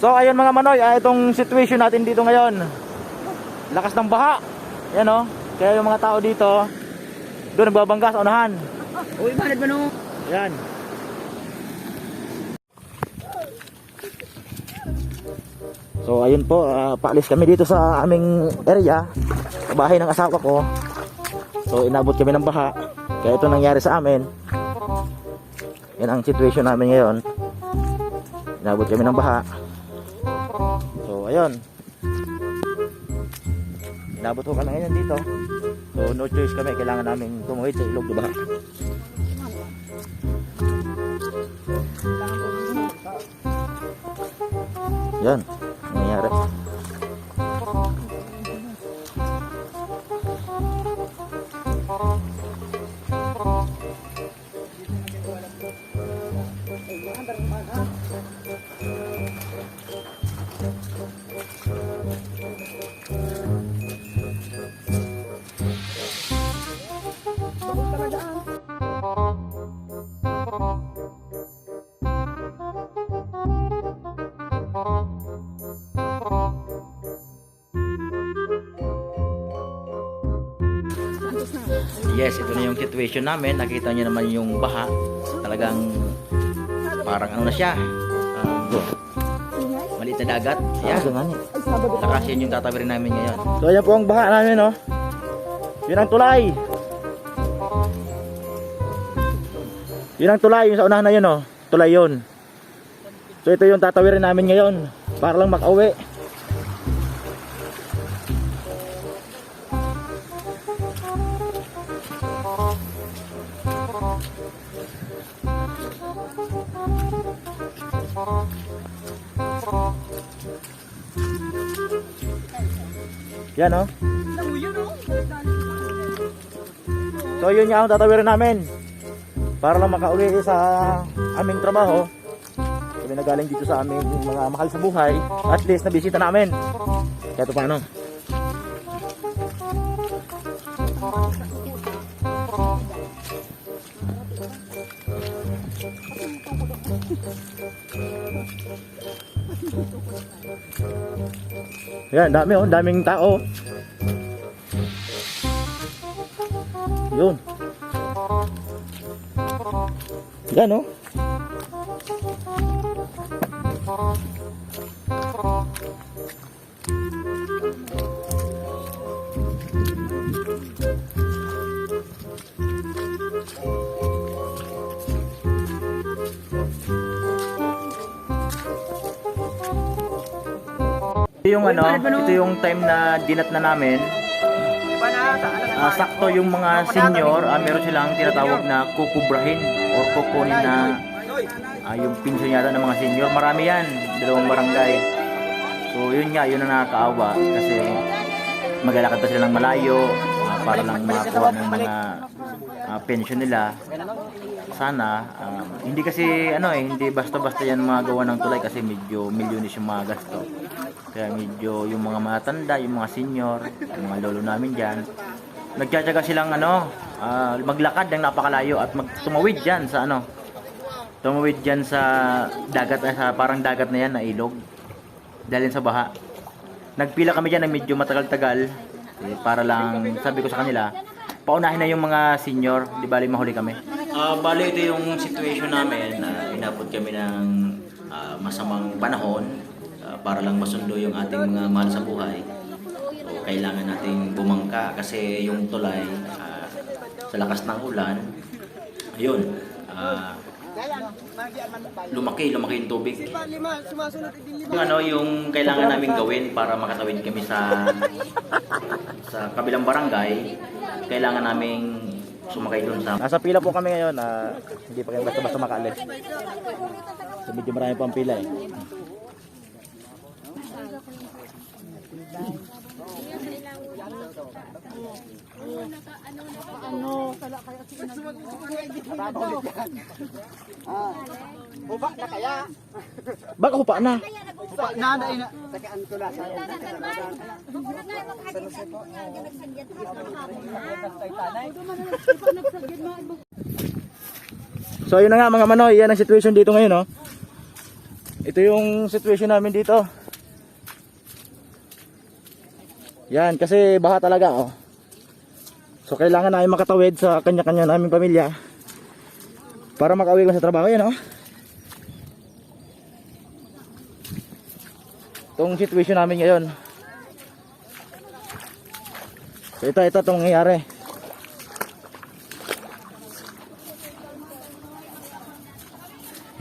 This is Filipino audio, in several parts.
So ayun mga manoy, itong situation natin dito ngayon. Lakas ng baha. Yan o. Kaya yung mga tao dito doon nagbabangga sa unahan. Uy, bakit ba no? Yan. So ayun po, paalis kami dito sa aming area, sa bahay ng asawa ko. So inabot kami ng baha. Kaya ito nangyari sa amin. Yan ang situation namin ngayon. Inabot kami ng baha. So ayun, inabot ko kami ngayon dito. So no choice kami, kailangan namin tumuwid sa ilog ng baha. Yan nangyayari. Yes, ito na yung situation namin. Nakita niyo naman yung baha. Talagang parang ano na siya, maliit na dagat. Yan. Lakas yan yung tatabirin namin ngayon. So ayan po ang baha namin, no? Yun ang tulay. Yun ang tulay, yung sa unahan na yun, no? Tulay yun. So ito yung tatawirin namin ngayon para lang makauwi. Yan, no? So yun nga ang tatawirin namin para lang makauwi sa aming trabaho. Kami nagaling dito sa aming mga mahal sa buhay. At least nabisita namin. Kaya ito paano? Yan, dami oh, daming tao. Yun. Yan oh. Yung ano, ito yung time na dinat na namin. Sakto yung mga senior, meron silang tinatawag na kukubrahin or kukunin na yung pinsyon yata ng mga senior. Marami yan, 2 barangay. So yun nga, yun ang nakakaawa kasi maglalakad pa sila ng malayo para lang makakuha ng mga pensyon nila. Sana hindi kasi hindi basta-basta yan magawa ng tulay kasi medyo milyones yung mga gasto. Kaya medyo yung mga matanda, yung mga senior, yung mga lolo namin diyan, nagtsatsaga silang maglakad ng napakalayo at tumawid diyan sa tumawid diyan sa dagat, sa parang dagat na yan na ilog. Dahil sa baha. Nagpila kami diyan ng medyo matagal-tagal para lang sabi ko sa kanila, paunahin na yung mga senior, di bali mahuli kami. Bali ito yung situation namin, inabot kami ng masamang panahon para lang masundo yung ating mga mahal sa buhay. So, kailangan nating bumangka kasi yung tulay sa lakas ng ulan, ayun, lumaki yung tubig. Yung kailangan namin gawin para makatawid kami sa kabilang barangay, kailangan naming sumakay doon sa... Nasa pila po kami ngayon, hindi pa kami basta-basta makaalis. So medyo marami pang pila eh. Hupa na kaya? Baka hupa na. Hupa na na. Takaan ko na sa. So yun na nga mga manoy, yan ang situation dito ngayon, no? Ito yung situation namin dito. Yan, kasi baha talaga oh. So kailangan namin makatawid sa kanya-kanya naming pamilya para makauwi sa trabaho. Yan oh. Itong situation namin ngayon. So ito itong nangyayari.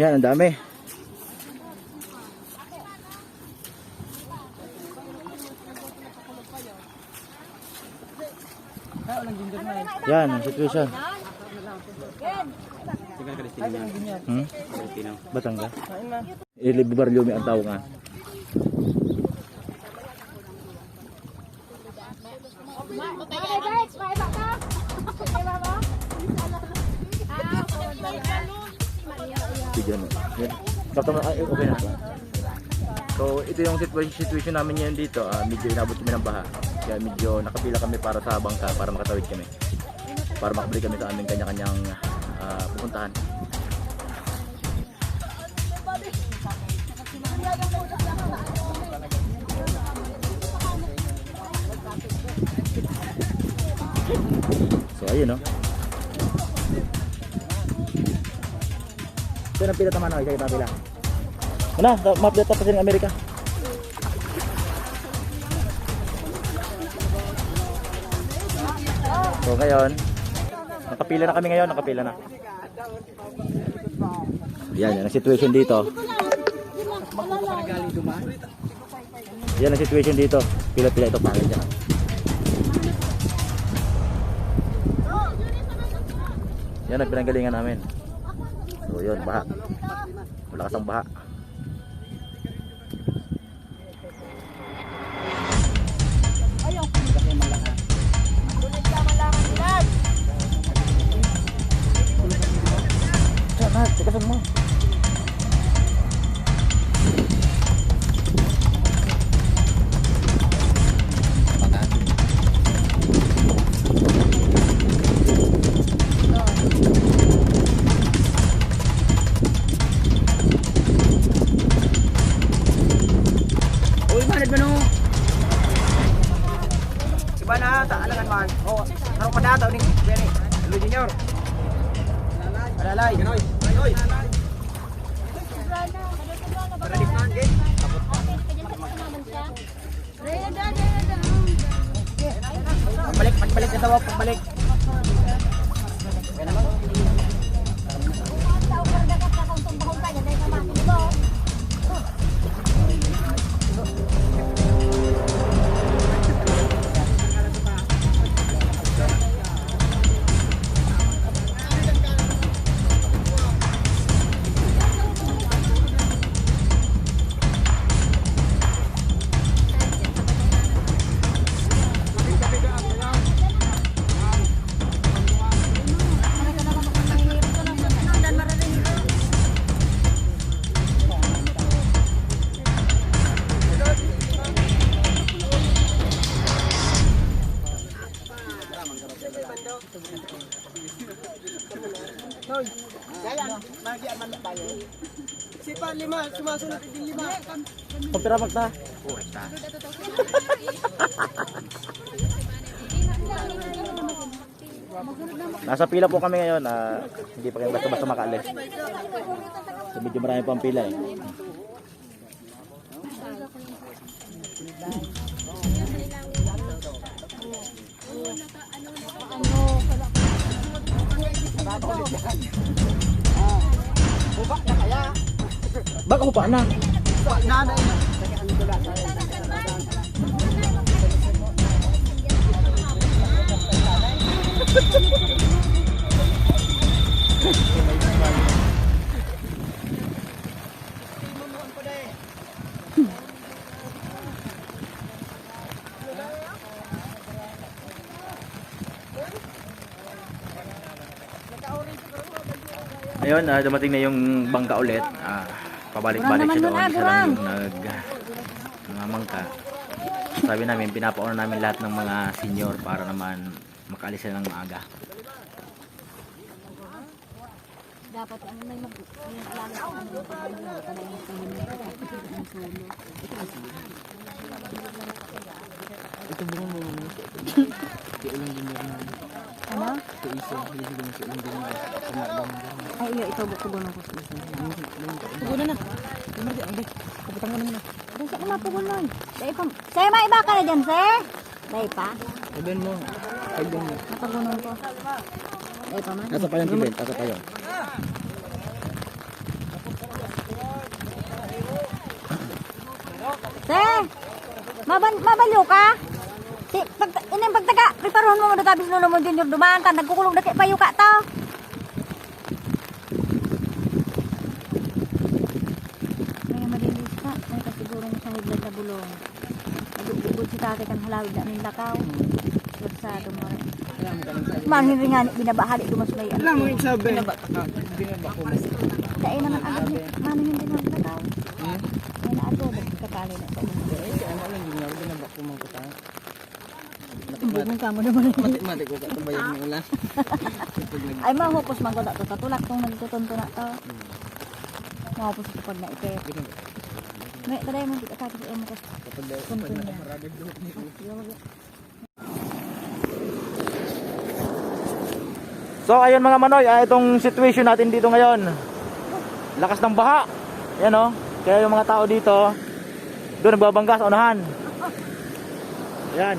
Yan, ang dami. Yan, ang situation. Batangga. Ili Barrio ang tao nga. Bigyan mo. Okay na. So ito yung situation namin ngayon dito. Medyo inabot kami ng baha. Kaya medyo nakapila kami para sa bangka para makatawid kami. Para makabalik kami sa aming kanya-kanyang pupuntahan. So ayun no. Ito na pila tama na kayo pila. Ano, ma-update pa kasi ng Amerika. So ngayon, nakapila na kami ngayon, nakapila na. Yan ang situation dito. Yan ang situation dito. Pila-pila ito pangit dyan. Yan ang pinanggalingan namin. So yun, baha. Malakas ang baha. Tekasan mo. Uy, manad ba no? Siba na, taalangan man. Oh, harap pa na, tao ni Benny. Hello, Junior. Alalay, ganoy. Oy. Para di man gate. Pagbalik na daw, pagbalik. Okay naman. Sipa lima, sumasunod din lima. Pagpira magta. Nasa pila po kami ngayon. Hindi pa kayo basta-basta makaalis. So medyo marami pang pila eh. Upa na kaya. Baka upa na. Upa na na. Ayun, dumating na yung bangka ulit. Pabalik-balik siya doon. Isa lang yung nangangangka. Sabi namin, pinapauna namin lahat ng mga senior para naman makaalis sila ng maaga. Dapat ano may mag-alaga sa ano yung pagmamahal ka na yung solo. Ito bunga mo naman. Di ulang din na. Ano? Ito isa. Hindi din sa ulang din na. Ay, iyo, ito bukugon ko sa isa. Pugunan na. Hindi, hindi. Kapitangan naman na. Doon sa una pugunon. Dahil pa. Sir, may iba ka na dyan, sir? Dahil pa? Sabihin mo. Sabihin mo. Napagunon ko. Dahil pa man. Nasa pa yung tibet. Nasa pa yun. Sir! Mabalyo ka? Si, ining pagtaga, preparoon mo mga gabis nulo mo junior dumaan ka, nagkukulong daki payo ka to. May malinis ka, may kasigurong sa higlag na bulong. Nag-ubod si tatay kan halawid na nilakaw. Lursado mo rin. Manhin rin nga binabahali dumas may ano. Alam mo yung sabi. Binabata ka. Binaba ko mas. Dahil naman agad ni manhin din ang nilakaw. May naato, nagkakali na sa mundo. Ano lang yun nga. Binaba ko mga kutang. Hindi mo kamo naman. Matik-matik ko katubayan ng ulan. Ay mahupos man ko na to. Katulak tong nagtutunto na to. Mahupos ito pag naipit. May taday mo dito kasi mo ko. Tunto niya. So ayun mga manoy, itong situation natin dito ngayon. Lakas ng baha. Yan oh. Kaya yung mga tao dito doon nagbabangga sa unahan. Yan.